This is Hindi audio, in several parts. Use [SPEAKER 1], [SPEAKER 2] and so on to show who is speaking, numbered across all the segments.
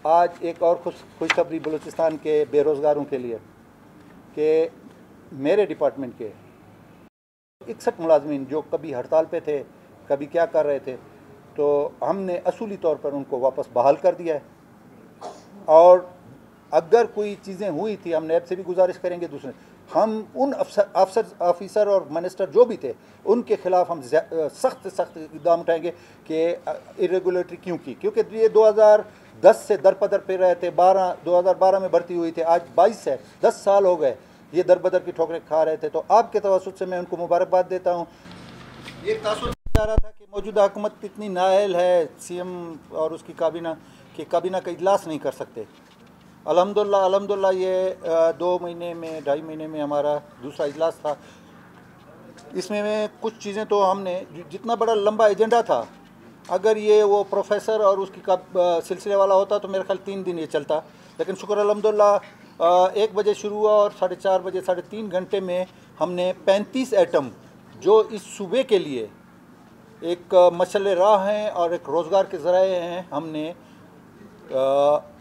[SPEAKER 1] आज एक और खुशखबरी बलूचिस्तान के बेरोज़गारों के लिए कि मेरे डिपार्टमेंट के 61 मुलाजमीन जो कभी हड़ताल पे थे, कभी क्या कर रहे थे, तो हमने असूली तौर पर उनको वापस बहाल कर दिया है। और अगर कोई चीज़ें हुई थी, हम नैब से भी गुजारिश करेंगे, दूसरे हम उन ऑफिसर और मिनिस्टर जो भी थे उनके ख़िलाफ़ हम सख्त इक़दाम उठाएंगे कि इरेगुलेटरी क्यों की, क्योंकि ये 2010 से दरपदर पे रहे थे। 2012 में भर्ती हुई थी, आज 22 है, 10 साल हो गए ये दरबदर की ठोकरें खा रहे थे। तो आपके तवसुत से मैं उनको मुबारकबाद देता हूँ। ये तासुर जा रहा था कि मौजूदा हुकूमत कितनी नाअहल है, सीएम और उसकी काबीना कि काबीना का इजलास नहीं कर सकते। अल्हम्दुलिल्लाह ये 2 महीने में 2.5 महीने में हमारा दूसरा इजलास था। इसमें में कुछ चीज़ें तो हमने, जितना बड़ा लंबा एजेंडा था, अगर ये वो प्रोफेसर और उसकी सिलसिले वाला होता तो मेरे ख्याल 3 दिन ये चलता। लेकिन शुक्र अल्हम्दुलिल्लाह 1 बजे शुरू हुआ और 4:30 बजे 3.5 घंटे में हमने 35 एटम जो इस सूबे के लिए एक मशअल राह हैं और एक रोज़गार के ज़राए हैं, हमने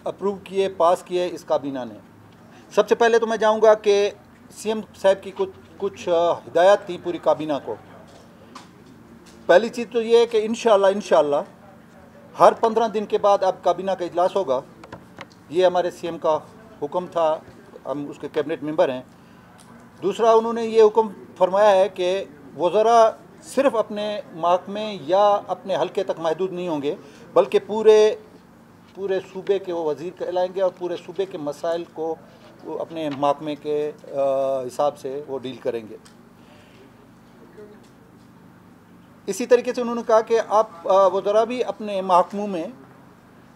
[SPEAKER 1] अप्रूव किए, पास किए इस काबीना ने। सबसे पहले तो मैं चाहूँगा कि सीएम साहब की कुछ हिदायत थी पूरी काबीना को। पहली चीज़ तो ये है कि इंशाअल्लाह हर 15 दिन के बाद अब काबीना का इजलास होगा। ये हमारे सीएम का हुक्म था, हम उसके कैबिनेट मेंबर हैं। दूसरा, उन्होंने ये हुक्म फरमाया है कि वज़रा सिर्फ़ अपने महकमे या अपने हलके तक महदूद नहीं होंगे, बल्कि पूरे सूबे के वो वज़ीर कहलाएंगे और पूरे सूबे के मसाइल को वो अपने महकमे के हिसाब से वो डील करेंगे। इसी तरीके से उन्होंने कहा कि आप वज़रा भी अपने महकमों में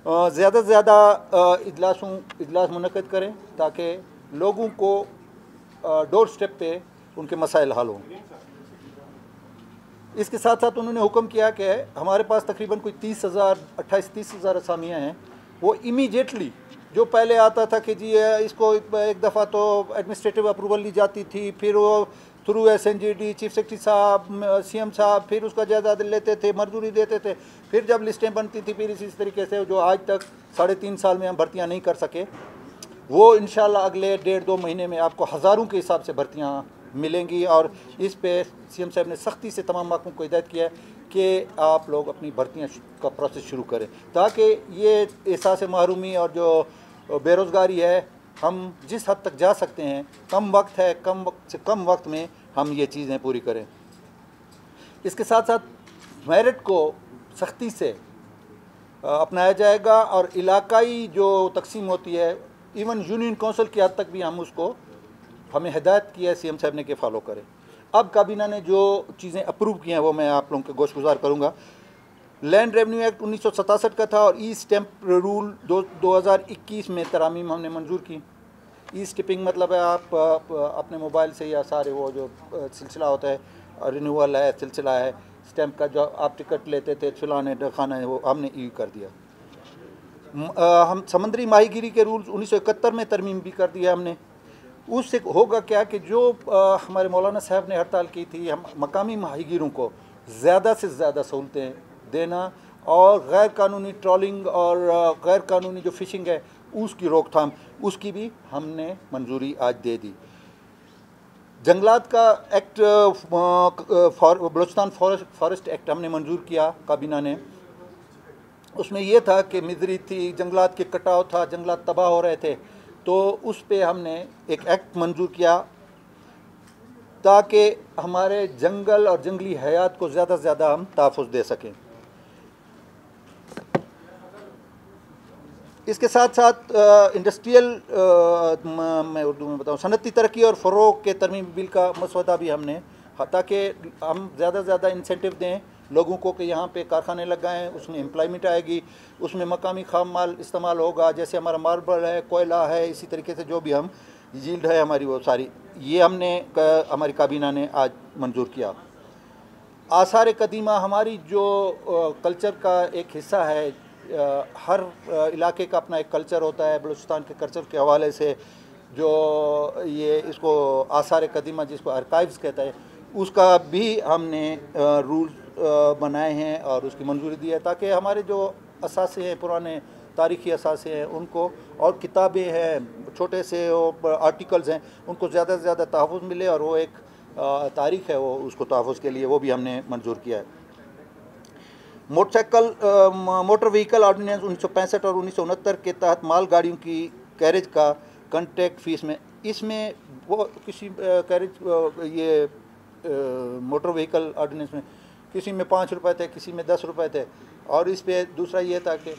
[SPEAKER 1] ज़्यादा से ज़्यादा इजलास मुनक़्क़िद करें ताकि लोगों को डोर स्टेप पे उनके मसाइल हल हों। इसके साथ साथ उन्होंने हुक्म किया कि हमारे पास तकरीबन कोई 28-30 हज़ार असामियाँ हैं, वो इमीडिएटली, जो पहले आता था कि जी इसको एक दफ़ा तो एडमिनिस्ट्रेटिव अप्रूवल ली जाती थी, फिर वो थ्रू SNGD चीफ सेक्रेटरी साहब, सीएम साहब, फिर उसका जायज़ा लेते थे, मंजूरी देते थे, फिर जब लिस्टें बनती थी, फिर इसी तरीके से जो आज तक 3.5 साल में हम भर्तियाँ नहीं कर सके, वो इंशाल्लाह अगले 1.5-2 महीने में आपको हज़ारों के हिसाब से भर्तियाँ मिलेंगी। और इस पे सीएम साहब ने सख्ती से तमाम महकमों को हिदायत किया है कि आप लोग अपनी भर्तियाँ का प्रोसेस शुरू करें, ताकि ये एहसास महरूमी और जो बेरोज़गारी है, हम जिस हद तक जा सकते हैं, कम वक्त से कम वक्त में हम ये चीज़ें पूरी करें। इसके साथ साथ मेरिट को सख्ती से अपनाया जाएगा और इलाकाई जो तकसीम होती है, इवन यूनियन काउंसिल की हद तक भी हम उसको, हमें हिदायत की है सीएम साहब ने कि फॉलो करें। अब काबीना ने जो चीज़ें अप्रूव की हैं वो मैं आप लोगों के गोशगुजार करूँगा। लैंड रेवेन्यू एक्ट 1967 का था और ई स्टैम्प रूल 2021 में तरामीम हमने मंजूर की। ई स्टिपिंग मतलब है आप अपने मोबाइल से या सारे वो जो सिलसिला होता है, रिन्यूअल है, सिलसिला है, स्टैम्प का जो आप टिकट लेते थे, चलाने खाना है, वो हमने ई कर दिया। हम समंदरी माहीगीरी के रूल्स 1971 में तरमीम भी कर दिया हमने। उससे होगा क्या कि जो हमारे मौलाना साहब ने हड़ताल की थी, हम मकामी माहीगीरों को ज़्यादा से ज़्यादा सहूलतें देना और गैर कानूनी ट्रॉलिंग और गैर कानूनी जो फ़िशिंग है उसकी रोकथाम, उसकी भी हमने मंजूरी आज दे दी। जंगलात का एक्ट, बलूचिस्तान फॉरेस्ट एक्ट हमने मंजूर किया काबीना ने। उसमें यह था कि मिजरी थी, जंगलात के कटाव था, जंगलात तबाह हो रहे थे, तो उस पे हमने एक एक्ट मंजूर किया ताकि हमारे जंगल और जंगली हयात को ज़्यादा से ज़्यादा हम तहफ़्फ़ुज़ दे सकें। इसके साथ साथ इंडस्ट्रियल, मैं उर्दू में बताऊँ, सनती तरक्की और फ़रोग़ के तरमीमी बिल का मसौदा भी हमने, ताकि हम ज़्यादा से ज़्यादा इंसेंटिव दें लोगों को कि यहाँ पे कारखाने लगाएं, उसमें एम्प्लॉयमेंट आएगी, उसमें मकामी खाम माल इस्तेमाल होगा, जैसे हमारा मार्बल है, कोयला है, इसी तरीके से जो भी हम यील्ड है हमारी वो सारी, ये हमने हमारी काबीना ने आज मंजूर किया। आसार कदीमा हमारी जो कल्चर का एक हिस्सा है, हर इलाके का अपना एक कल्चर होता है। बलूचिस्तान के कल्चर के हवाले से जो ये इसको आसार कदीमा जिसको आर्काइव्स कहता है, उसका भी हमने रूल्स बनाए हैं और उसकी मंजूरी दी है ताकि हमारे जो असासे हैं पुराने तारीख़ी असासे हैं उनको, और किताबें हैं, छोटे से आर्टिकल्स हैं, उनको ज़्यादा से ज़्यादा तहफ़्फ़ुज़ मिले, और वो एक तारीख़ है वो उसको तहफ़्फ़ुज़ के लिए वो भी हमने मंजूर किया है। मोटर व्हीकल ऑर्डिनेंस 1965 और 1969 के तहत माल गाड़ियों की कैरेज का कंट्रैक्ट फीस में, इसमें वो किसी कैरेज ये मोटर व्हीकल ऑर्डिनेंस में किसी में 5 रुपये थे, किसी में 10 रुपये थे, और इस पे दूसरा ये था कि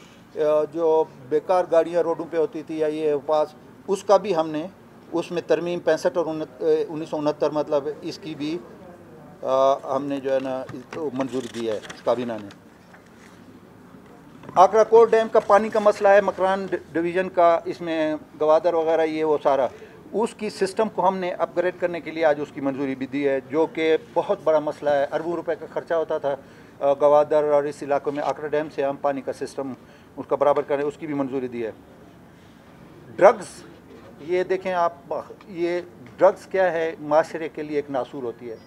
[SPEAKER 1] जो बेकार गाड़ियाँ रोडों पे होती थी या ये पास, उसका भी हमने उसमें तरमीम 65 और 1969 मतलब इसकी भी हमने जो है ना मंजूरी दी है काबीना ने। आकरा कोट डैम का पानी का मसला है, मकरान डिवीज़न का, इसमें गवादर वगैरह ये वो सारा, उसकी सिस्टम को हमने अपग्रेड करने के लिए आज उसकी मंजूरी भी दी है, जो कि बहुत बड़ा मसला है। अरबों रुपए का खर्चा होता था गवादर और इस इलाकों में। आकरा डैम से हम पानी का सिस्टम उसका बराबर करें, उसकी भी मंजूरी दी है। ड्रग्स, ये देखें आप, ये ड्रग्स क्या है, माशरे के लिए एक नासूर होती है।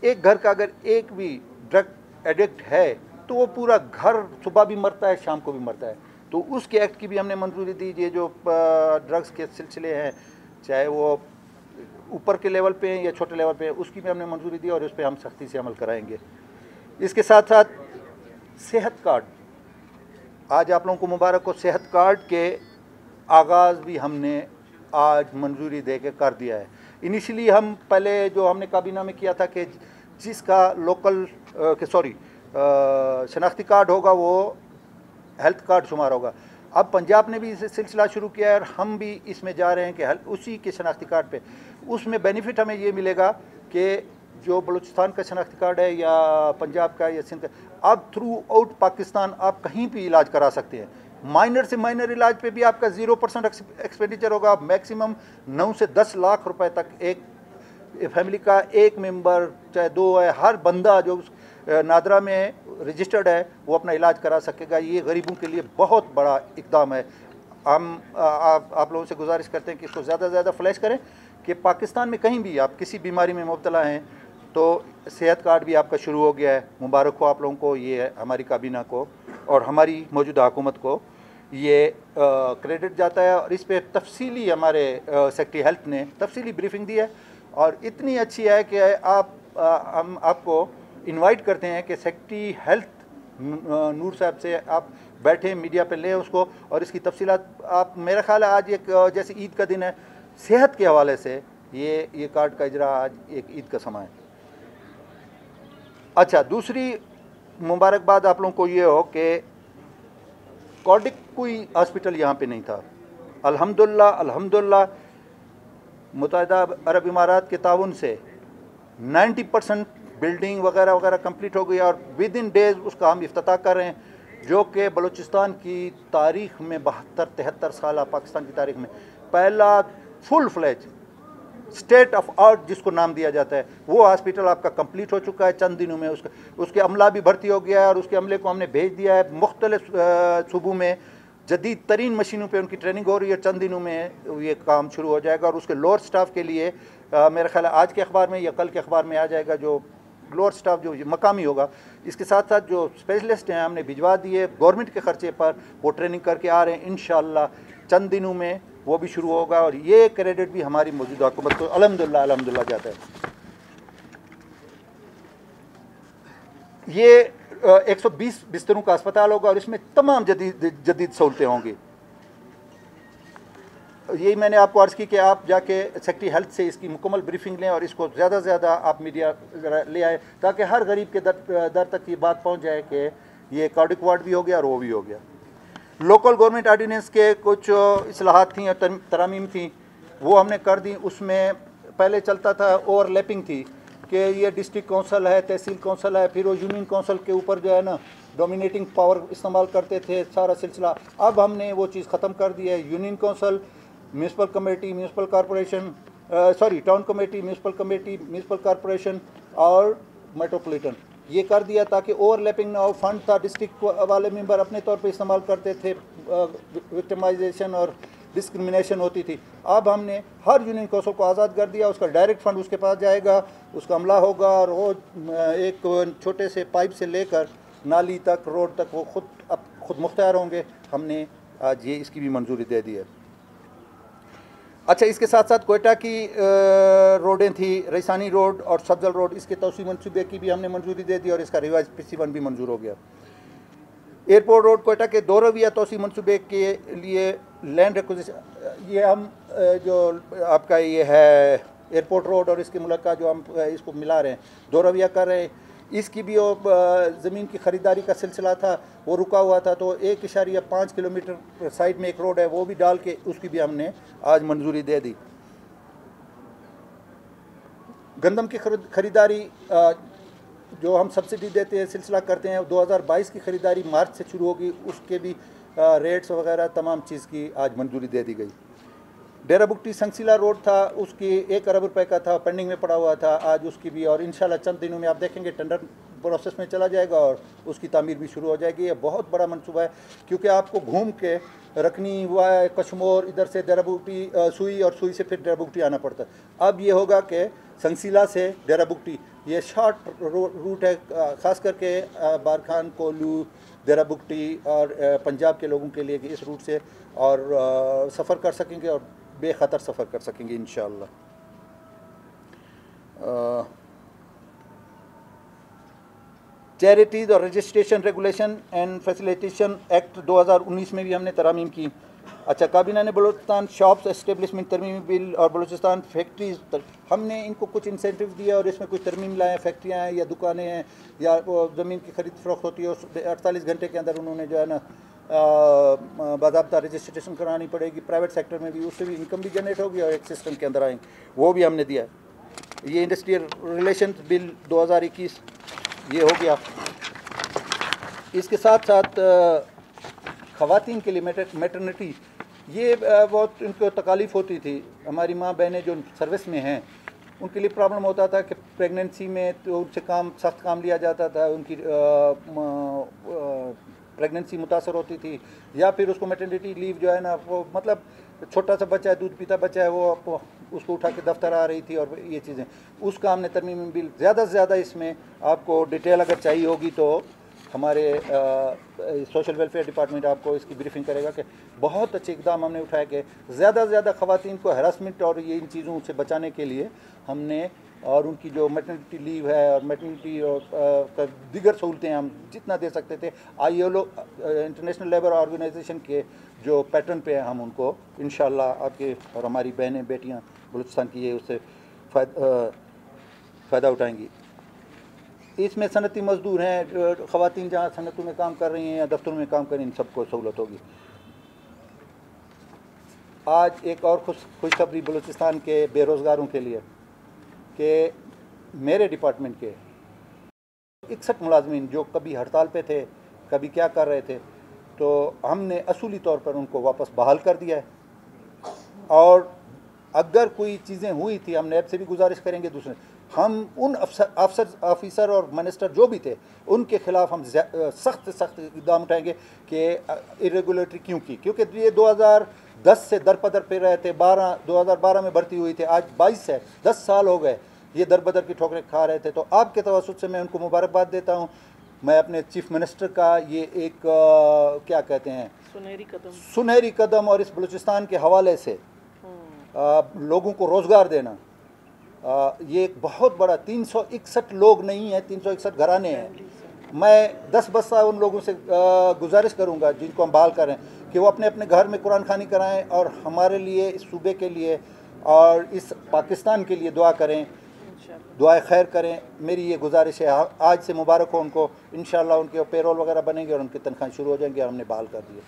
[SPEAKER 1] एक घर का अगर एक भी ड्रग एडिक्ट है तो वो पूरा घर सुबह भी मरता है, शाम को भी मरता है। तो उसके एक्ट की भी हमने मंजूरी दी। ये जो ड्रग्स के सिलसिले हैं, चाहे वो ऊपर के लेवल पे हैं या छोटे लेवल पे हैं, उसकी भी हमने मंजूरी दी और उस पर हम सख्ती से अमल कराएंगे। इसके साथ साथ सेहत कार्ड, आज आप लोगों को मुबारक हो, सेहत कार्ड के आगाज़ भी हमने आज मंजूरी दे के कर दिया है। इनिशियली हम पहले जो हमने काबीना में किया था कि जिसका लोकल शनाख्ती कार्ड होगा वो हेल्थ कार्ड शुमार होगा। अब पंजाब ने भी इस सिलसिला शुरू किया है और हम भी इसमें जा रहे हैं कि उसी के शनाख्ती कार्ड पे, उसमें बेनिफिट हमें ये मिलेगा कि जो बलूचिस्तान का शनाख्ती कार्ड है या पंजाब का या सिंध का, अब थ्रू आउट पाकिस्तान आप कहीं भी इलाज करा सकते हैं। माइनर से माइनर इलाज पे भी आपका 0% एक्सपेंडिचर होगा। मैक्सिमम 9 से 10 लाख रुपए तक एक फैमिली का एक मेंबर चाहे 2 है, हर बंदा जो नादरा में रजिस्टर्ड है वो अपना इलाज करा सकेगा। ये गरीबों के लिए बहुत बड़ा इकदाम है। हम आप लोगों से गुजारिश करते हैं कि इसको ज़्यादा से ज़्यादा फ्लैश करें कि पाकिस्तान में कहीं भी आप किसी बीमारी में मुब्तला हैं तो सेहत कार्ड भी आपका शुरू हो गया है। मुबारक हो आप लोगों को, ये हमारी काबीना को और हमारी मौजूदा हुकूमत को ये क्रेडिट जाता है। और इस पर तफसीली हमारे सेक्रेटरी हेल्थ ने तफसीली ब्रीफिंग दी है और इतनी अच्छी है कि हम आपको इनवाइट करते हैं कि सेक्रेटरी हेल्थ नूर साहब से आप बैठे, मीडिया पे लें उसको, और इसकी तफसीलात आप, मेरा ख्याल है आज एक जैसे ईद का दिन है, सेहत के हवाले से ये कार्ड का इजरा आज एक ईद का समय है। अच्छा, दूसरी मुबारकबाद आप लोगों को ये हो कि कार्डिक कोई हॉस्पिटल यहाँ पे नहीं था। अल्हम्दुलिल्लाह मुत्तहिदा अरब इमारात के ताउन से 90% बिल्डिंग वगैरह वगैरह कंप्लीट हो गई और विद इन डेज़ उसका हम इफ्तिताह कर रहे हैं, जो कि बलूचिस्तान की तारीख़ में 72-73 साल पाकिस्तान की तारीख़ में पहला full fledge state of art जिसको नाम दिया जाता है, वो हॉस्पिटल आपका कंप्लीट हो चुका है। चंद दिनों में उसके अमला भी भर्ती हो गया है और उसके अमले को हमने भेज दिया है। मुख्तलिफ सूबों में जदीद तरीन मशीनों पे उनकी ट्रेनिंग हो रही है। चंद दिनों में ये काम शुरू हो जाएगा और उसके लोअर स्टाफ के लिए मेरा ख्याल है आज के अखबार में या कल के अखबार में आ जाएगा, जो लोअर स्टाफ जो मकामी होगा। इसके साथ साथ जो स्पेशलिस्ट हैं हमने भिजवा दिए गवर्नमेंट के ख़र्चे पर, वो ट्रेनिंग करके आ रहे हैं। इंशाअल्लाह चंद दिनों में वो भी शुरू होगा और ये क्रेडिट भी हमारी मौजूदा हुकूमत को अल्हम्दुलिल्लाह जाता है। ये 120 बिस्तरों का अस्पताल होगा और इसमें तमाम जदीद सहूलतें होंगी। यही मैंने आपको अर्ज़ की कि आप जाके सेक्रेटरी हेल्थ से इसकी मुकम्मल ब्रीफिंग लें और इसको ज़्यादा से ज़्यादा आप मीडिया ले आए ताकि हर गरीब के दर तक ये बात पहुंच जाए कि ये कार्डिक वार्ड भी हो गया और वो भी हो गया। लोकल गवर्नमेंट ऑर्डिनेंस के कुछ इस्लाहात थी और तरामीम थी, वो हमने कर दी। उसमें पहले चलता था ओवरलैपिंग थी कि ये डिस्ट्रिक्ट काउंसिल है, तहसील काउंसिल है, फिर वो यूनियन काउंसिल के ऊपर जो है ना डोमिनेटिंग पावर इस्तेमाल करते थे सारा सिलसिला। अब हमने वो चीज़ ख़त्म कर दी है। Union council, municipal committee, municipal corporation, town committee, municipal corporation और मेट्रोपॉलिटन, ये कर दिया ताकि ओवरलैपिंग ना हो। फंड था, डिस्ट्रिक्ट वाले मेंबर अपने तौर पे इस्तेमाल करते थे, विक्टिमाइजेशन और डिस्क्रिमिनेशन होती थी। अब हमने हर यूनियन काउंसिल को आज़ाद कर दिया, उसका डायरेक्ट फंड उसके पास जाएगा, उसका अमला होगा और वो एक छोटे से पाइप से लेकर नाली तक, रोड तक वो खुद ख़ुद मुख्तियार होंगे। हमने आज ये इसकी भी मंजूरी दे दी है। अच्छा, इसके साथ साथ कोयटा की रोडें थी, रईसानी रोड और सफजल रोड, इसके तौसीह मनसूबे की भी हमने मंजूरी दे दी और इसका रिवाइज PC1 भी मंजूर हो गया। एयरपोर्ट रोड कोयटा के 2 रविया तौसीह मनसूबे के लिए लैंड एक्विजिशन, ये हम जो आपका ये है एयरपोर्ट रोड और इसके मुलाका जो हम इसको मिला रहे हैं, 2 रविया कर रहे हैं, इसकी भी ज़मीन की ख़रीदारी का सिलसिला था, वो रुका हुआ था, तो 1.5 किलोमीटर साइड में एक रोड है, वो भी डाल के उसकी भी हमने आज मंजूरी दे दी। गंदम की ख़रीदारी जो हम सब्सिडी देते हैं, सिलसिला करते हैं, 2022 की ख़रीदारी मार्च से शुरू होगी, उसके भी रेट्स वगैरह तमाम चीज़ की आज मंजूरी दे दी गई। डेरा बुगटी संगसीला रोड था, उसकी 1 अरब रुपए का था, पेंडिंग में पड़ा हुआ था, आज उसकी भी, और इंशाल्लाह चंद दिनों में आप देखेंगे टेंडर प्रोसेस में चला जाएगा और उसकी तामीर भी शुरू हो जाएगी। ये बहुत बड़ा मनसूबा है, क्योंकि आपको घूम के रखनी हुआ है कश्मोर, इधर से डेरा बुगटी सुई और सुई से फिर डेरा बुगटी आना पड़ता है। अब ये होगा कि संगसीला से डेरा बुगटी ये शॉर्ट रूट है, ख़ास करके बारखान, कोलू, डेरा बुगटी और पंजाब के लोगों के लिए कि इस रूट से और सफ़र कर सकेंगे और बेखतर सफ़र कर सकेंगे इंशाअल्लाह। चैरिटीज़ और registration regulation and facilitation act 2019 में भी हमने तरमीम की। अच्छा, काबीना ने बलूचिस्तान शॉप्स एस्टेब्लिशमेंट तरमीमी बिल और बलूचिस्तान फैक्ट्रीज, हमने इनको कुछ इंसेंटिव दिया और इसमें कुछ तरमीम लाए। फैक्ट्रियाँ हैं या दुकानें हैं या ज़मीन की खरीद फरोख्त होती है, 48 घंटे के अंदर उन्होंने जो है ना बाज़ाब्ता रजिस्ट्रेशन करानी पड़ेगी। प्राइवेट सेक्टर में भी उससे भी इनकम भी जनरेट होगी और एक सिस्टम के अंदर आएंगे, वो भी हमने दिया। ये इंडस्ट्रियल रिलेशन बिल 2021 ये हो गया। इसके साथ साथ ख़वातीन के लिए मैटरनिटी, ये बहुत इनको तकालीफ होती थी। हमारी माँ बहनें जो सर्विस में हैं उनके लिए प्रॉब्लम होता था कि प्रेगनेंसी में तो उनसे सख्त काम लिया जाता था, उनकी प्रेगनेंसी मुतासर होती थी, या फिर उसको मैटरनिटी लीव जो है ना, वो मतलब छोटा सा बच्चा है, दूध पीता बच्चा है, वो उसको उठा के दफ्तर आ रही थी और ये चीज़ें, उसका हमने तरमीम बिल ज़्यादा से ज़्यादा, इसमें आपको डिटेल अगर चाहिए होगी तो हमारे सोशल वेलफेयर डिपार्टमेंट आपको इसकी ब्रीफिंग करेगा कि बहुत अच्छे इकदाम हमने उठाए कि ज़्यादा से ज़्यादा ख़वातीन को हरासमेंट और ये इन चीज़ों से बचाने के लिए हमने, और उनकी जो मैटरनिटी लीव है और मैटरनिटी और दीगर सहूलतें हम जितना दे सकते थे, ILO इंटरनेशनल लेबर ऑर्गेनाइजेशन के जो पैटर्न पे हम उनको इंशाल्लाह आपके और हमारी बहनें बेटियां बलूचिस्तान की ये उससे फ़ायदा उठाएंगी। इसमें सनती मजदूर हैं, ख़वातीन जहाँ सनतों में काम कर रही हैं या दफ्तरों में काम कर रही हैं, इन सबको सहूलत होगी। आज एक और खुशखबरी बलूचिस्तान के बेरोज़गारों के लिए कि मेरे डिपार्टमेंट के 61 मुलाजमीन जो कभी हड़ताल पे थे, कभी क्या कर रहे थे, तो हमने असूली तौर पर उनको वापस बहाल कर दिया है। और अगर कोई चीज़ें हुई थी, हम नैब से भी गुजारिश करेंगे, दूसरे हम उन ऑफिसर और मिनिस्टर जो भी थे उनके ख़िलाफ़ हम सख्त इक़दाम उठाएंगे कि इरेगुलेटरी क्यों की, क्योंकि ये 2010 से दरपदर पे रहे थे। 2012 में भर्ती हुई थी, आज 22 है, 10 साल हो गए ये दरबदर की ठोकरें खा रहे थे। तो आपके तवस्सुत से मैं उनको मुबारकबाद देता हूँ। मैं अपने चीफ मिनिस्टर का ये एक क्या कहते हैं सुनहरी कदम और इस बलूचिस्तान के हवाले से लोगों को रोज़गार देना, ये एक बहुत बड़ा 361 लोग नहीं है, 361 घराने हैं। मैं 10 बस्सा उन लोगों से गुजारिश करूंगा जिनको हम बहाल करें कि वो अपने अपने घर में कुरान खानी कराएं और हमारे लिए, इस सूबे के लिए और इस पाकिस्तान के लिए दुआ करें, दुआए खैर करें। मेरी ये गुजारिश है। आज से मुबारक हो उनको, इंशाल्लाह उनके पेरोल वगैरह बनेंगे और उनकी तनख्वाह शुरू हो जाएंगी और हमने बहाल कर दिए।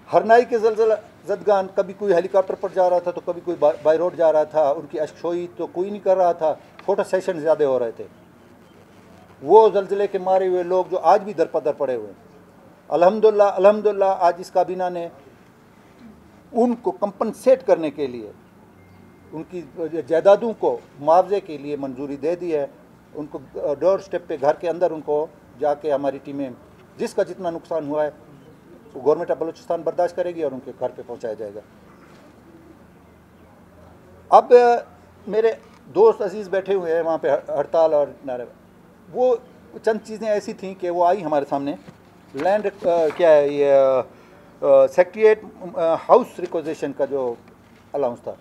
[SPEAKER 1] हरनाई के ज़लज़ला ज़दगान, कभी कोई हेलीकॉप्टर पर जा रहा था तो कभी कोई बाई रोड जा रहा था, उनकी अशकोई तो कोई नहीं कर रहा था, फ़ोटो सेशन ज़्यादा हो रहे थे। वो ज़लज़ले के मारे हुए लोग जो आज भी दरपदर पड़े हुए हैं, अल्हम्दुलिल्लाह आज इस काबीना ने उनको कंपनसेट करने के लिए, उनकी जायदादों को मुआवजे के लिए मंजूरी दे दी है। उनको डोर स्टेप पे, घर के अंदर उनको जाके हमारी टीमें, जिसका जितना नुकसान हुआ है वो गवर्नमेंट ऑफ बलूचिस्तान बर्दाश्त करेगी और उनके घर पे पहुंचाया जाएगा। अब मेरे दोस्त अजीज़ बैठे हुए हैं वहाँ पे हड़ताल और नारे, वो चंद चीज़ें ऐसी थी कि वो आई हमारे सामने लैंड क्या है ये सेक्रेटरीट हाउस रिक्वेजिशन का जो अलाउंस था,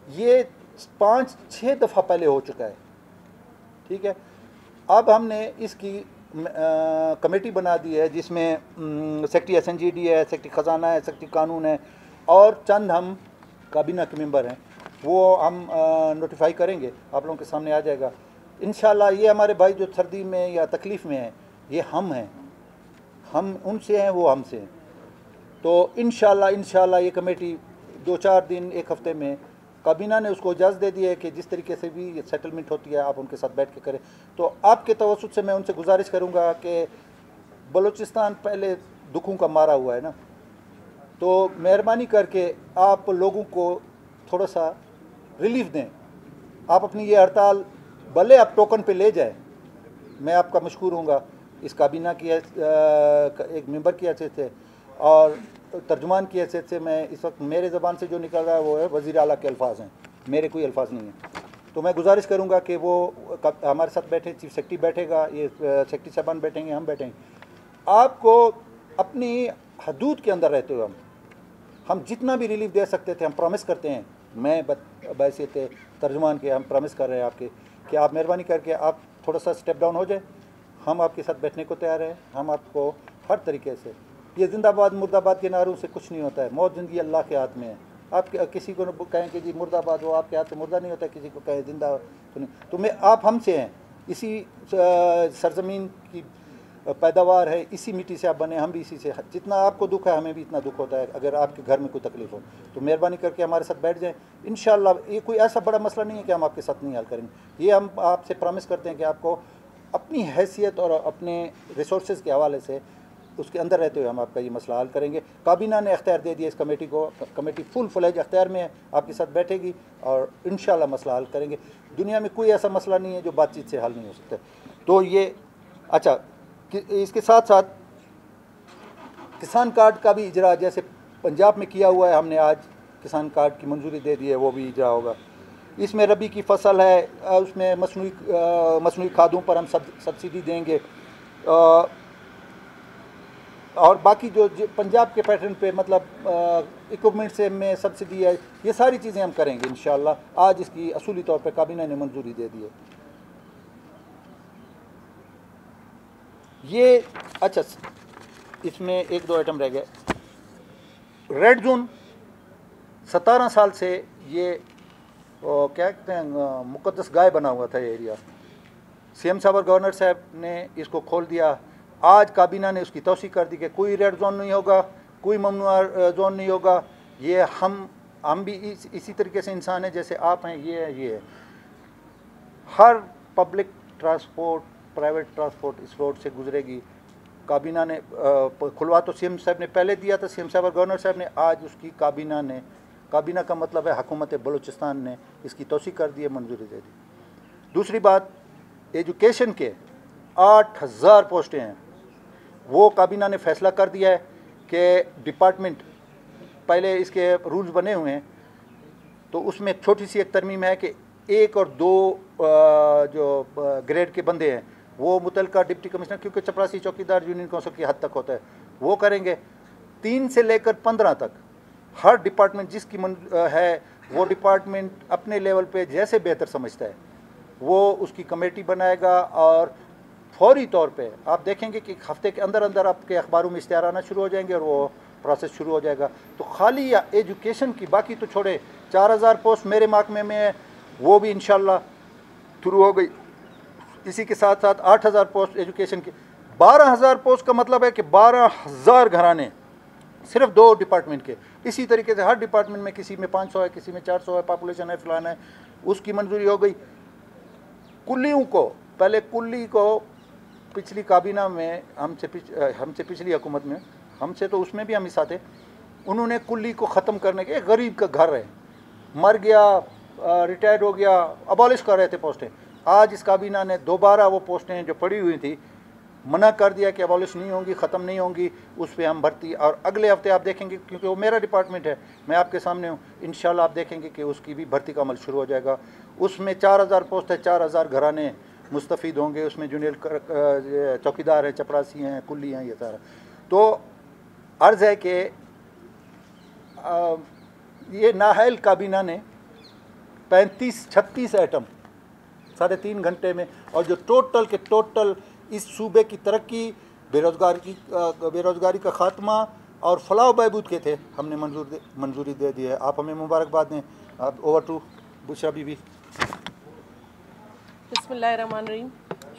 [SPEAKER 1] ये 5-6 दफ़ा पहले हो चुका है। ठीक है, अब हमने इसकी कमेटी बना दी है जिसमें सेक्रेटरी SNGD है, सेक्रेटरी ख़जाना है, सेक्रेटरी कानून है और चंद हम काबीना के मेंबर हैं। वो हम नोटिफाई करेंगे, आप लोगों के सामने आ जाएगा इंशाल्लाह। ये हमारे भाई जो सर्दी में या तकलीफ़ में हैं, ये हम हैं, हम उनसे हैं, वो हमसे हैं। तो इंशाल्लाह ये कमेटी 2-4 दिन 1 हफ़्ते में, काबीना ने उसको इजाज़त दे दी है कि जिस तरीके से भी सेटलमेंट होती है आप उनके साथ बैठ के करें। तो आपके तवस्सुत से मैं उनसे गुजारिश करूँगा कि बलूचिस्तान पहले दुखों का मारा हुआ है ना, तो मेहरबानी करके आप लोगों को थोड़ा सा रिलीफ दें। आप अपनी ये हड़ताल भले आप टोकन पे ले जाएं, मैं आपका मशकूर हूँगा इस काबीना की एक मेंबर की हैसियत से और तर्जुमान की हैसियत से। मैं इस वक्त मेरे ज़बान से जो निकल रहा है वो है वज़ीर आला के अल्फाज हैं, मेरे कोई अल्फाज नहीं हैं। तो मैं गुजारिश करूँगा कि वो हमारे साथ बैठे, चीफ सेक्रेटरी बैठेगा, ये सेक्रेटरी साहबान बैठेंगे, हम बैठेंगे। आपको अपनी हदूद के अंदर रहते हुए हम जितना भी रिलीफ दे सकते थे हम प्रॉमिस करते हैं। मैं बैसियत तर्जुमान के हम प्रॉमिस कर रहे हैं आपके कि आप मेहरबानी करके आप थोड़ा सा स्टेप डाउन हो जाए, हम आपके साथ बैठने को तैयार हैं। हम आपको हर तरीके से, ये जिंदाबाद मुर्दाबाद के नारों से कुछ नहीं होता है। मौत ज़िंदगी अल्लाह के हाथ में है। आप किसी को कहें कि जी मुर्दाबाद, वो आपके हाथ से मुर्दा नहीं होता, किसी को कहें जिंदा तो नहीं। तो मैं आप हमसे हैं, इसी सरजमीन की पैदावार है, इसी मिट्टी से आप बने, हम भी इसी से। जितना आपको दुख है हमें भी इतना दुख होता है अगर आपके घर में कोई तकलीफ़ हो। तो मेहरबानी करके हमारे साथ बैठ जाएं इंशाअल्लाह। ये कोई ऐसा बड़ा मसला नहीं है कि हम आपके साथ नहीं हल करेंगे। ये हम आपसे प्रॉमिस करते हैं कि आपको अपनी हैसियत और अपने रिसोर्सेज के हवाले से उसके अंदर रहते हुए हम आपका ये मसला हल करेंगे। काबीना ने अख्तियार दे दिया इस कमेटी को, कमेटी फुल फ्लेज अख्तियार में है, आपके साथ बैठेगी और इंशाअल्लाह मसला हल करेंगे। दुनिया में कोई ऐसा मसला नहीं है जो बातचीत से हल नहीं हो सकता। तो ये अच्छा, इसके साथ साथ किसान कार्ड का भी इजरा जैसे पंजाब में किया हुआ है, हमने आज किसान कार्ड की मंजूरी दे दी है, वो भी इजरा होगा। इसमें रबी की फसल है, उसमें मसनूई खादों पर हम सब्सिडी देंगे और बाकी जो पंजाब के पैटर्न पे मतलब इक्विपमेंट से में सब्सिडी है, ये सारी चीज़ें हम करेंगे इंशाअल्लाह। आज इसकी असूली तौर पे काबीना ने मंजूरी दे दी है। ये अच्छा, इसमें 1-2 आइटम रह गए। रेड जोन 17 साल से ये क्या कहते हैं मुकद्दस गाय बना हुआ था ये एरिया। CM साहब और गवर्नर साहब ने इसको खोल दिया। आज काबीना ने उसकी तौसीक कर दी कि कोई रेड जोन नहीं होगा, कोई ममनुआ जोन नहीं होगा। ये हम भी इसी तरीके से इंसान हैं जैसे आप हैं, ये है। हर पब्लिक ट्रांसपोर्ट, प्राइवेट ट्रांसपोर्ट इस रोड से गुजरेगी। काबीना ने खुलवा तो CM साहब ने पहले दिया था, CM साहब और गवर्नर साहब ने। आज उसकी काबीना का मतलब है हुकूमत बलूचिस्तान ने इसकी तौसीक कर दी है, मंजूरी दे दी। दूसरी बात, एजुकेशन के 8000 पोस्टें हैं, वो काबीना ने फैसला कर दिया है कि डिपार्टमेंट, पहले इसके रूल्स बने हुए हैं तो उसमें छोटी सी एक तरमीम है कि 1 और 2 जो ग्रेड के बंदे हैं वो मुतलका डिप्टी कमिश्नर, क्योंकि चपरासी चौकीदार यूनियन काउंसिल की हद तक होता है, वो करेंगे। 3 से लेकर 15 तक हर डिपार्टमेंट जिसकी है, वो डिपार्टमेंट अपने लेवल पे जैसे बेहतर समझता है वो उसकी कमेटी बनाएगा और फौरी तौर पे आप देखेंगे कि हफ्ते के अंदर अंदर आपके अखबारों में इश्तिहार आना शुरू हो जाएंगे और वो प्रोसेस शुरू हो जाएगा। तो खाली या एजुकेशन की, बाकी तो छोड़े, 4000 पोस्ट मेरे महकमे में है, वो भी इंशाल्लाह शुरू हो गई। इसी के साथ साथ 8000 पोस्ट एजुकेशन की। 12000 पोस्ट का मतलब है कि 12000 घराने सिर्फ 2 डिपार्टमेंट के। इसी तरीके से हर डिपार्टमेंट में किसी में 500 है, किसी में 400 है, पॉपुलेशन है, फलाना है, उसकी मंजूरी हो गई। कुल्लियों को, पहले कुल्ली को पिछली काबीना में हमसे पिछली हुकूमत में, हमसे तो उसमें भी हम हिस्सा थे, उन्होंने कुल्ली को ख़त्म करने के, गरीब का घर है, मर गया, रिटायर्ड हो गया, अबॉलिश कर रहे थे पोस्टें। आज इस काबीना ने दोबारा वो पोस्टें जो पड़ी हुई थी मना कर दिया कि अबॉलिश नहीं होंगी, ख़त्म नहीं होंगी, उस पर हम भर्ती, और अगले हफ्ते आप देखेंगे, क्योंकि वो मेरा डिपार्टमेंट है, मैं आपके सामने हूँ, इंशाल्लाह आप देखेंगे कि उसकी भी भर्ती का अमल शुरू हो जाएगा। उसमें 4000 पोस्ट है, 4000 घराने मुस्तफ़ीद होंगे। उसमें जूनियर चौकीदार हैं, चपरासी हैं, कुल्ली हैं, ये सारा। तो अर्ज़ है कि ये नाहल काबीना ने 35-36 आइटम 3.5 घंटे में, और जो टोटल के टोटल इस सूबे की तरक्की, बेरोज़गारी का ख़ात्मा और फलाह बहबूद के थे, हमने मंजूरी दे दी है। आप हमें मुबारकबाद दें। अब ओवर टू बुशरा बीबी।
[SPEAKER 2] बिस्मिल्लाहिर्रहमानिर्रहीम।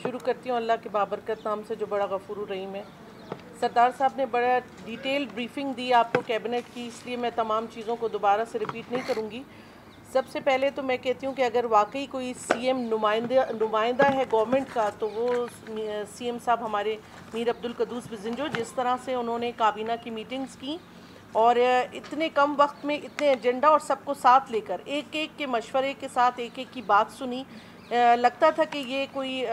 [SPEAKER 2] शुरू करती हूँ अल्लाह के बाबरकत नाम से जो बड़ा गफूर रहीम है। सरदार साहब ने बड़ा डिटेल ब्रीफिंग दी आपको कैबिनेट की, इसलिए मैं तमाम चीज़ों को दोबारा से रिपीट नहीं करूँगी। सबसे पहले तो मैं कहती हूँ कि अगर वाकई कोई सीएम नुमाइंदा है गवर्नमेंट का, तो वो सीएम साहब हमारे मीर अब्दुल कद्दूस बिज़िंजो, जिस तरह से उन्होंने काबीना की मीटिंग्स की और इतने कम वक्त में इतने एजेंडा और सबको साथ लेकर एक एक के मशवरे के साथ एक एक की बात सुनी, लगता था कि ये कोई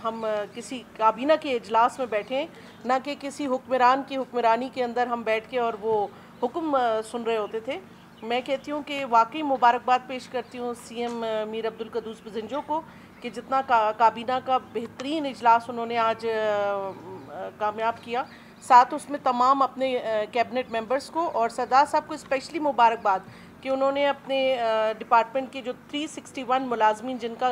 [SPEAKER 2] हम किसी काबीना के इजलास में बैठे, ना कि किसी हुक्मरान की हुक्मरानी के अंदर हम बैठ के और वो हुक्म सुन रहे होते थे। मैं कहती हूँ कि वाकई मुबारकबाद पेश करती हूँ सीएम मीर अब्दुल कद्दूस बिज़िंजो को कि जितना काबीना का बेहतरीन इजलास उन्होंने आज कामयाब किया, साथ उसमें तमाम अपने कैबिनेट मेंबर्स को और सरदार साहब को स्पेशली मुबारकबाद कि उन्होंने अपने डिपार्टमेंट के जो 361 मुलाजमीन, जिनका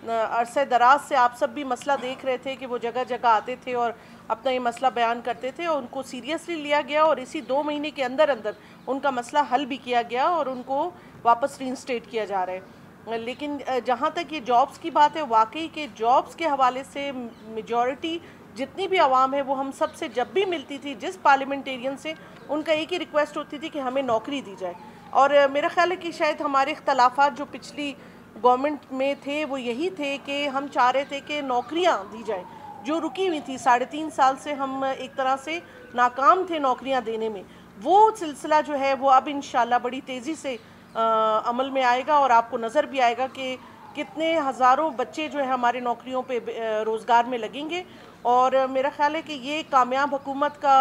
[SPEAKER 2] अरसे दराज से आप सब भी मसला देख रहे थे कि वो जगह जगह आते थे और अपना ये मसला बयान करते थे, और उनको सीरियसली लिया गया और इसी 2 महीने के अंदर अंदर उनका मसला हल भी किया गया और उनको वापस रीइंस्टेट किया जा रहा है। लेकिन जहाँ तक ये जॉब्स की बात है, वाकई के जॉब्स के हवाले से मेजॉरिटी जितनी भी आवाम है वो हम सब से जब भी मिलती थी, जिस पार्लियामेंटेरियन से, उनका एक ही रिक्वेस्ट होती थी कि हमें नौकरी दी जाए। और मेरा ख्याल है कि शायद हमारे इख्तलाफात जो पिछली गवर्नमेंट में थे वो यही थे कि हम चाह रहे थे कि नौकरियां दी जाएं जो रुकी हुई थी। 3.5 साल से हम एक तरह से नाकाम थे नौकरियां देने में। वो सिलसिला जो है वो अब इंशाल्लाह बड़ी तेज़ी से अमल में आएगा और आपको नज़र भी आएगा कि कितने हज़ारों बच्चे जो है हमारे नौकरियों पे रोज़गार में लगेंगे। और मेरा ख्याल है कि ये कामयाब हुकूमत का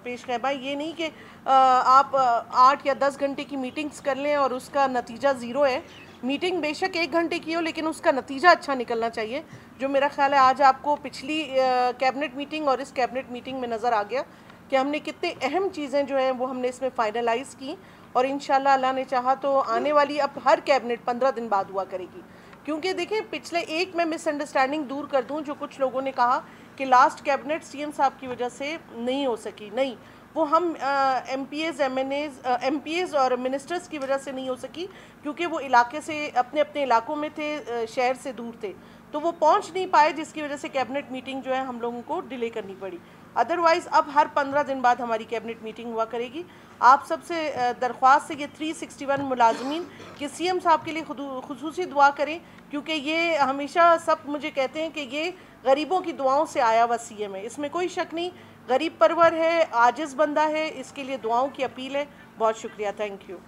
[SPEAKER 2] पेश ख़ैबा, ये नहीं कि आप 8 या 10 घंटे की मीटिंग्स कर लें और उसका नतीजा ज़ीरो है। मीटिंग बेशक 1 घंटे की हो, लेकिन उसका नतीजा अच्छा निकलना चाहिए, जो मेरा ख्याल है आज आपको पिछली कैबिनेट मीटिंग और इस कैबिनेट मीटिंग में नज़र आ गया कि हमने कितने अहम चीज़ें जो हैं वो हमने इसमें फ़ाइनलाइज़ की। और इंशाल्लाह अल्लाह ने चाहा तो आने वाली अब हर कैबिनेट 15 दिन बाद हुआ करेगी। क्योंकि देखें, पिछले एक मैं मिसअंडरस्टैंडिंग दूर कर दूं, जो कुछ लोगों ने कहा कि लास्ट कैबिनेट सीएम साहब की वजह से नहीं हो सकी, नहीं, वो हम एमपीएज़ और मिनिस्टर्स की वजह से नहीं हो सकी, क्योंकि वो इलाके से अपने अपने इलाकों में थे, शहर से दूर थे, तो वो पहुंच नहीं पाए, जिसकी वजह से कैबिनेट मीटिंग जो है हम लोगों को डिले करनी पड़ी। अदरवाइज़ अब हर 15 दिन बाद हमारी कैबिनेट मीटिंग हुआ करेगी। आप सबसे दरख्वास्त है कि 361 मुलाजमीन कि सीएम साहब के लिए खुसूसी दुआ करें, क्योंकि ये हमेशा सब मुझे कहते हैं कि ये गरीबों की दुआओं से आया हुआ सीएम है, इसमें कोई शक नहीं। गरीब परवर है, आजिज़ बंदा है, इसके लिए दुआओं की अपील है। बहुत शुक्रिया, थैंक यू।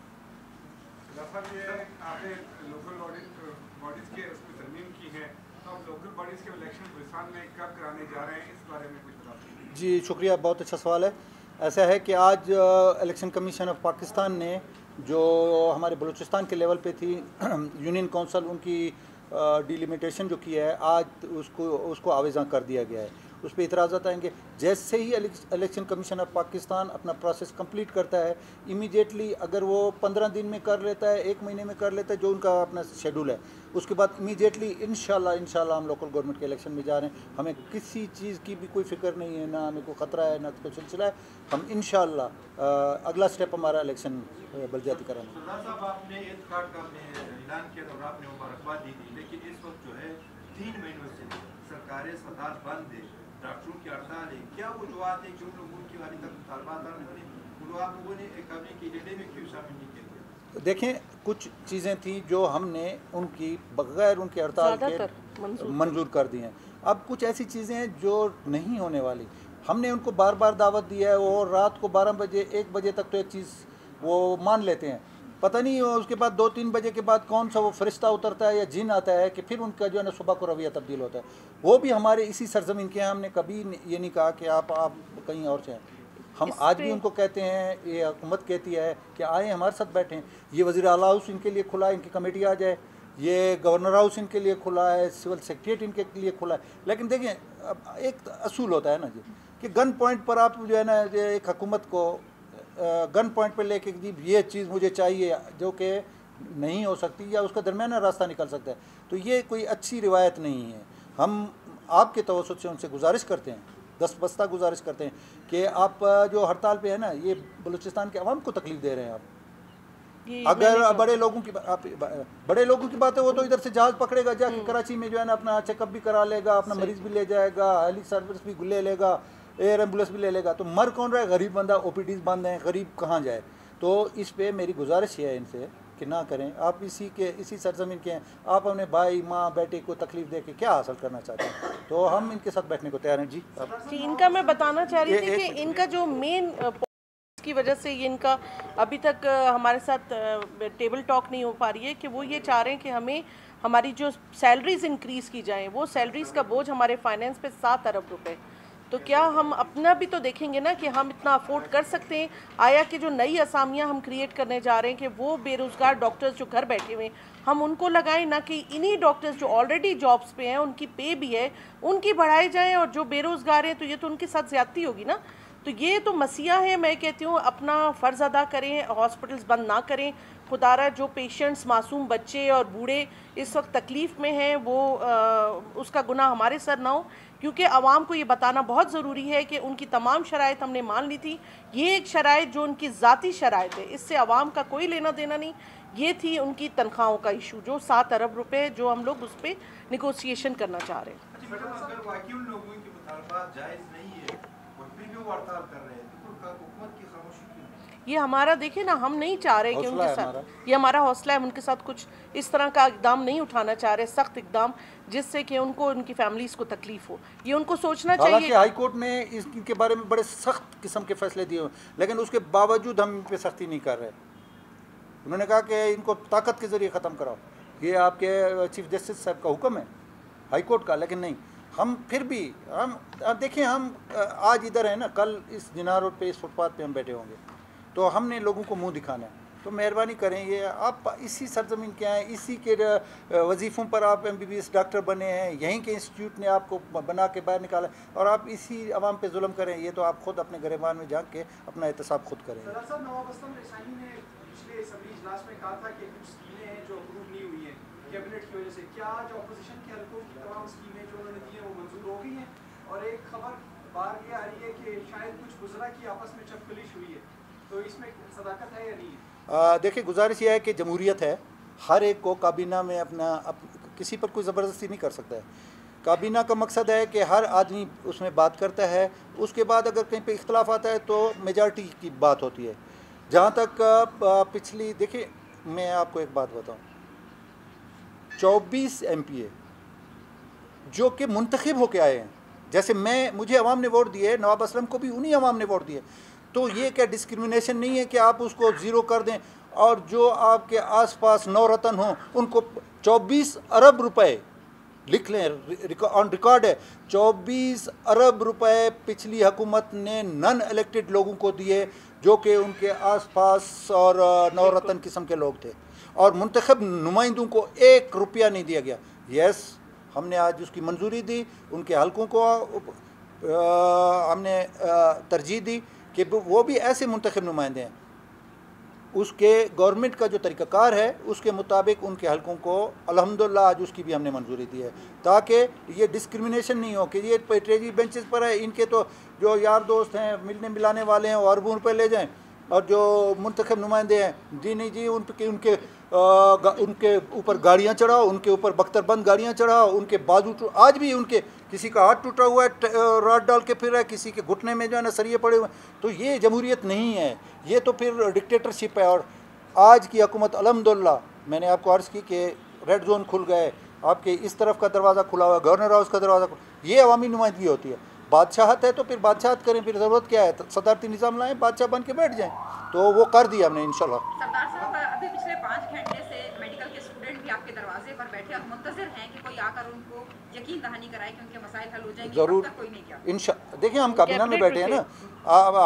[SPEAKER 1] जी शुक्रिया, बहुत अच्छा सवाल है। ऐसा है कि आज इलेक्शन कमीशन ऑफ पाकिस्तान ने जो हमारे बलूचिस्तान के लेवल पे थी यूनियन काउंसिल, उनकी डिलिमिटेशन जो की है, आज उसको आवेज़ा कर दिया गया है। उस पर इतराज़ात आएंगे। जैसे ही इलेक्शन कमीशन ऑफ पाकिस्तान अपना प्रोसेस कंप्लीट करता है, इमीडिएटली अगर वो 15 दिन में कर लेता है, 1 महीने में कर लेता है, जो उनका अपना शेड्यूल है, उसके बाद इमीडिएटली इंशाल्लाह हम लोकल गवर्नमेंट के इलेक्शन में जा रहे हैं। हमें किसी चीज़ की भी कोई फ़िक्र नहीं है, ना हमें कोई ख़तरा है, ना कोई सिलसिला है। हम इंशाल्लाह अगला स्टेप हमारा इलेक्शन बलदियाती कराना।
[SPEAKER 3] आपने ऐलान किया और आपने मुबारकबाद दी थी, लेकिन इस वक्त जो है 3 महीनों से सरकारी अस्पताल बंद है, डॉक्टरों की हड़ताल है। क्या वजूहत है कि उन लोगों की वाली तक मुतालबात बने, आप लोगों ने कभी की एजेंडे में क्यों शामिल नहीं किया?
[SPEAKER 1] देखें, कुछ चीज़ें थी जो हमने उनकी बगैर उनके हड़ताल के मंजूर कर दी हैं। अब कुछ ऐसी चीज़ें हैं जो नहीं होने वाली। हमने उनको बार बार दावत दी है, और रात को 12 बजे 1 बजे तक तो एक चीज़ वो मान लेते हैं, पता नहीं उसके बाद 2-3 बजे के बाद कौन सा वो फरिश्ता उतरता है या जिन आता है कि फिर उनका जो है ना सुबह को रवैया तब्दील होता है। वो भी हमारे इसी सरजमीन के हैं। हमने कभी ये नहीं कहा कि आप कहीं और से हैं। हम आज भी उनको कहते हैं, ये हुकूमत कहती है कि आए हमारे साथ बैठें। ये वज़ीर आला हाउस इनके लिए खुला है, इनकी कमेटी आ जाए, ये गवर्नर हाउस इनके लिए खुला है, सिविल सेक्रेटरीट इनके लिए खुला है। लेकिन देखिए अब एक असूल होता है ना जी कि गन पॉइंट पर आप जो है ना एक हुकूमत को गन पॉइंट पर लेके जी ये चीज़ मुझे चाहिए जो कि नहीं हो सकती या उसका दरमियाना रास्ता निकल सकता है, तो ये कोई अच्छी रिवायत नहीं है। हम आपके तवज्जुह से उनसे गुजारिश करते हैं, दस्तबस्ता गुजारिश करते हैं कि आप जो हड़ताल पे है ना, ये बलूचिस्तान के अवाम को तकलीफ़ दे रहे हैं आप। अगर बड़े लोगों की बड़े लोगों की बात है, वो तो इधर से जहाज़ पकड़ेगा जाके कराची में जो है ना अपना चेकअप भी करा लेगा, अपना मरीज भी ले जाएगा, हेली सर्विस भी ले लेगा, एयर एम्बुलेंस भी ले लेगा, तो मर कौन रहा है? गरीब बंदा, ओपीडीज बंद हैं, गरीब कहाँ जाए? तो इस पे मेरी गुजारिश है इनसे कि ना करें। आप इसी सरजमीन के हैं, आप अपने भाई माँ बेटे को तकलीफ़ दे के क्या हासिल करना चाहते हैं? तो हम इनके साथ बैठने को तैयार हैं जी।
[SPEAKER 2] इनका मैं बताना चाह रही थी कि इनका जो मेन की वजह से ये इनका अभी तक हमारे साथ टेबल टॉक नहीं हो पा रही है कि वो ये चाह रहे हैं कि हमें हमारी जो सैलरीज इंक्रीज़ की जाएं, वो सैलरीज़ का बोझ हमारे फाइनेंस पे 7 अरब रुपए। तो क्या हम अपना भी तो देखेंगे ना कि हम इतना अफोर्ड कर सकते हैं? आया कि जो नई असामियाँ हम क्रिएट करने जा रहे हैं कि वो बेरोज़गार डॉक्टर्स जो घर बैठे हुए हैं हम उनको लगाएं, ना कि इन्हीं डॉक्टर्स जो ऑलरेडी जॉब्स पे हैं उनकी पे भी है उनकी बढ़ाई जाएँ, और जो बेरोज़गार हैं तो ये तो उनके साथ ज़्यादती होगी ना। तो ये तो मसीहा है। मैं कहती हूँ अपना फ़र्ज़ अदा करें, हॉस्पिटल्स बंद ना करें। खुदारा जो पेशेंट्स, मासूम बच्चे और बूढ़े इस वक्त तकलीफ़ में हैं वो उसका गुनाह हमारे सर ना हो, क्योंकि आवाम को ये बताना बहुत ज़रूरी है कि उनकी तमाम शराइत हमने मान ली थी। ये एक शराइत जो उनकी ज़ाती शराइत है, इससे आवाम का कोई लेना देना नहीं। ये थी उनकी तनख्वाहों का इशू, जो 7 अरब रुपए जो हम लोग उस पर निगोसिएशन करना चाह रहे हैं।
[SPEAKER 3] अगर वाकई उन लोगों की मुतालबात जायज़ नहीं है और फिर भी वो हड़ताल कर रहे हैं, तो हुकूमत की खामोशी क्यों?
[SPEAKER 2] ये हमारा देखिए ना, हम नहीं चाह रहे कि उनके साथ, ये हमारा हौसला है, उनके साथ कुछ इस तरह का इकदाम नहीं उठाना चाह रहे, सख्त इकदाम जिससे कि उनको, उनकी फैमिलीज़ को तकलीफ हो। ये उनको सोचना चाहिए।
[SPEAKER 1] हालांकि हाई कोर्ट ने इसके बारे में बड़े सख्त किस्म के फैसले दिए, लेकिन उसके बावजूद हम इन पर सख्ती नहीं कर रहे। उन्होंने कहा कि इनको ताकत के ज़रिए ख़त्म कराओ, ये आपके चीफ जस्टिस साहब का हुक्म है हाई कोर्ट का। लेकिन नहीं, हम फिर भी हम देखिए, हम आज इधर हैं ना, कल इस जिना रोड पे, इस फुटपाथ पे हम बैठे होंगे, तो हमने लोगों को मुंह दिखाना है। तो मेहरबानी करें, ये आप इसी सरजमीन के हैं, इसी के वजीफ़ों पर आप MBBS डॉक्टर बने हैं, यहीं के इंस्टीट्यूट ने आपको बना के बाहर निकाला, और आप इसी आवाम पे जुल्म करें। ये तो आप खुद अपने गिरबान में झांक के अपना एहतसाब खुद करें।
[SPEAKER 4] नवाब असलम रिसानी ने पिछले असम्बली इजलास में कहा था कि कुछ स्कीमें हैं जो अप्रूव नहीं हुई हैं कैबिनेट की वजह से। क्या जो अपोजिशन के हल्कों की तमाम स्कीमें जो उन्होंने दी हैं वो मंजूर हो गई हैं? और एक खबर बाहर ये आ रही है कि शायद कुछ गुजरा की आपस में चपकलिश हुई है, तो इसमें सदाकत है या नहीं है?
[SPEAKER 1] देखिए, गुजारिश यह है कि जमहूरियत है, हर एक को काबीना में किसी पर कोई ज़बरदस्ती नहीं कर सकता है। काबीना का मकसद है कि हर आदमी उसमें बात करता है, उसके बाद अगर कहीं पे इख्तलाफ आता है तो मेजॉरिटी की बात होती है। जहाँ तक पिछली, देखिए मैं आपको एक बात बताऊँ, 24 MPA जो कि मुंतखब होके आए हैं, जैसे मुझे अवाम ने वोट दिए, नवाब असलम को भी उन्हीं अवाम ने वोट दिए, तो ये क्या डिस्क्रिमिनेशन नहीं है कि आप उसको ज़ीरो कर दें? और जो आपके आसपास नौरतन हों उनको 24 अरब रुपए, लिख लें, ऑन रिकॉर्ड है, 24 अरब रुपए पिछली हुकूमत ने नन इलेक्टेड लोगों को दिए जो कि उनके आसपास और नौरतन किस्म के लोग थे, और मुंतखब नुमाइंदों को 1 रुपया नहीं दिया गया। यस, हमने आज उसकी मंजूरी दी, उनके हलकों को हमने तरजीह दी कि वो भी ऐसे मुंतखब नुमाइंदे हैं, उसके गवर्नमेंट का जो तरीक़ाकार है उसके मुताबिक उनके हलकों को अल्हम्दुलिल्लाह आज उसकी भी हमने मंजूरी दी है, ताकि ये डिस्क्रिमिनेशन नहीं हो कि ये ट्रेजरी बेंचेस पर है, इनके तो जो यार दोस्त हैं, मिलने मिलाने वाले हैं, वो अरबों रुपये ले जाएं, और जो मुंतखब नुमाइंदे हैं जी नहीं जी, उनके ऊपर गाड़ियाँ चढ़ाओ, उनके ऊपर बख्तरबंद गाड़ियाँ चढ़ाओ, उनके बाजू आज भी उनके किसी का हाथ टूटा हुआ है, रॉड डाल के फिर रहा है, किसी के घुटने में जो है ना सरिये पड़े हुए हैं। तो ये जमहूरियत नहीं है, ये तो फिर डिक्टेटरशिप है। और आज की हुकूमत अल्हम्दुलिल्लाह, मैंने आपको अर्ज़ की कि रेड जोन खुल गए, आपके इस तरफ का दरवाज़ा खुला हुआ है, गवर्नर हाउस का दरवाज़ा ये अवामी नुमाइंदगी होती है। बादशाहत है तो फिर बादशाहत करें, फिर ज़रूरत क्या है? सदारती निज़ाम लाएँ, बादशाह बन के बैठ जाएँ, तो वो कर दिया हमने इंशाल्लाह।
[SPEAKER 5] सरदार साहब, अभी पिछले 5 घंटे से मेडिकल के स्टूडेंट भी आपके दरवाजे पर बैठे और मुंतज़िर हैं कि कोई आकर उनको यकीन दहानी कराए कि उनके मसाइल हल हो जाएंगे।
[SPEAKER 1] ज़रूर,
[SPEAKER 5] कोई नहीं किया।
[SPEAKER 1] देखिए हम काबीना में बैठे हैं ना,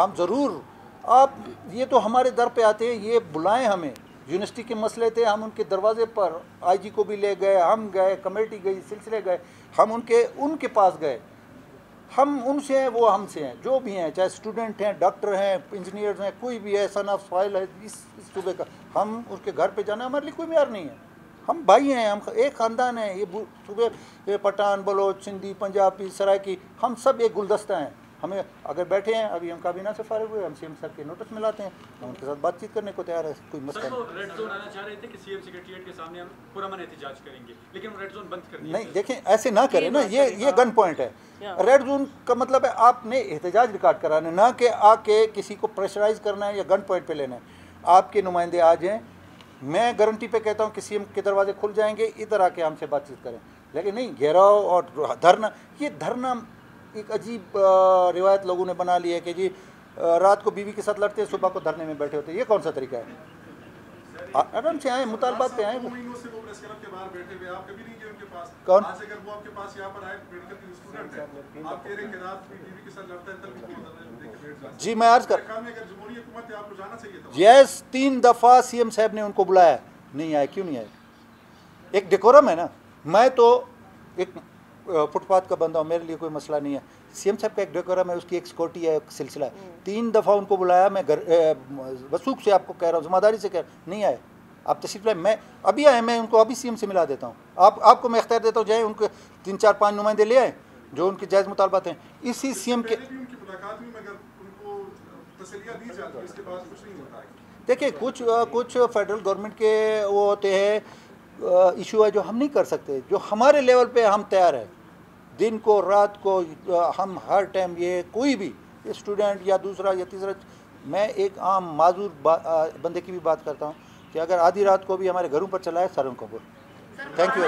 [SPEAKER 1] हम ज़रूर, आप ये तो हमारे दर पे आते हैं, ये बुलाएं हमें, यूनिवर्सिटी के मसले थे, हम उनके दरवाजे पर आईजी को भी ले गए, हम गए, कमेटी गई, सिलसिले गए, हम उनके पास गए। हम उनसे हैं, वो हमसे हैं, जो भी हैं, चाहे स्टूडेंट हैं, डॉक्टर हैं, इंजीनियर्स हैं, कोई भी है, सन ऑफ सॉइल है इस सूबे का, हम उसके घर पे जाना हमारे लिए कोई म्यार नहीं है। हम भाई हैं, हम एक ख़ानदान है। ये सूबे ये पठान, बलोच, सिंधी, पंजाबी, सराइकी, हम सब एक गुलदस्ता हैं। हमें अगर बैठे हैं, अभी हम काबीना से फारिग हुए, हम सीएम साहब के नोटिस में लाते हैं, हम उनके साथ बातचीत करने को तैयार है, कोई मसला नहीं।
[SPEAKER 6] रेड जोन आना चाह रहे थे कि सीएम सेक्रेटेरिएट के सामने हम पुरअमन एहतजाज करेंगे, लेकिन रेड जोन बंद कर दिया।
[SPEAKER 1] नहीं, देखें, ऐसे ना करें ना, ये गन पॉइंट है। रेड जोन का मतलब है आपने एहतजाज रिकॉर्ड कराना है, ना कि आके किसी को प्रेशराइज करना है या गन पॉइंट पे लेना है। आपके नुमाइंदे आ जाएँ, मैं गारंटी पे कहता हूँ कि सीएम के दरवाजे खुल जाएंगे, इधर आके हमसे बातचीत करें। लेकिन नहीं, घेराव और धरना, ये धरना एक अजीब रिवायत लोगों ने बना ली है कि जी रात को बीवी के साथ लड़ते हैं, सुबह को धरने में बैठे होते हैं। ये कौन सा तरीका है? आराम से आए, मुतालबात पे आए। कौन? जी मैं अर्ज कर, यस 3 दफ़ा सीएम साहब ने उनको बुलाया, नहीं आए। क्यों नहीं आए? एक डेकोरम है ना। मैं तो एक फुटपाथ का बंदा हूँ, मेरे लिए कोई मसला नहीं है। सीएम साहब का एक डेकोरम है, उसकी एक सिक्योरिटी है, एक सिलसिला है। 3 दफ़ा उनको बुलाया, मैं घर वसूख से आपको कह रहा हूँ, जिम्मेदारी से कह रहा हूँ, नहीं आए। आप तशरीफ लाए, मैं अभी आए, मैं उनको अभी सीएम से मिला देता हूँ। आपको मैं इख्तियार देता हूँ, जाए उनके 3-4-5 नुमाइंदे ले आए जो उनके जायज़ मुतालबात हैं। इसी सीएम के देखिए, कुछ फेडरल गवर्नमेंट के वो होते हैं इशू है जो हम नहीं कर सकते, जो हमारे लेवल पे हम तैयार है। दिन को रात को हम हर टाइम, ये कोई भी स्टूडेंट या दूसरा या तीसरा, मैं एक आम माजूर बंदे की भी बात करता हूँ कि अगर आधी रात को भी हमारे घरों पर चला है, सरों को बोल। Thank you.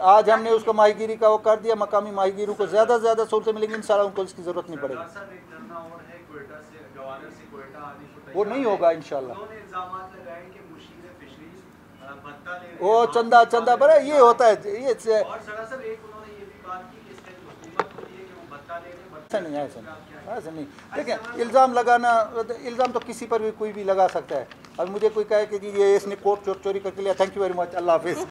[SPEAKER 1] आज हमने उसको माहीगीरी का वो कर दिया, मकामी माहीगीरों को ज़्यादा से ज़्यादा सहूलतें मिलेंगी, इंशाल्लाह उनको इसकी ज़रूरत नहीं पड़ेगी। वो नहीं होगा इंशाल्लाह। वो चंदा बड़ा ये होता है, ये ऐसा नहीं। देखिए, इल्ज़ाम लगाना, इल्ज़ाम तो किसी पर भी कोई भी लगा सकता है। अब मुझे कोई कहे कि जी ये इसने कोट चोरी करके लिया, थैंक यू वेरी मच, अल्लाह हाफिज़।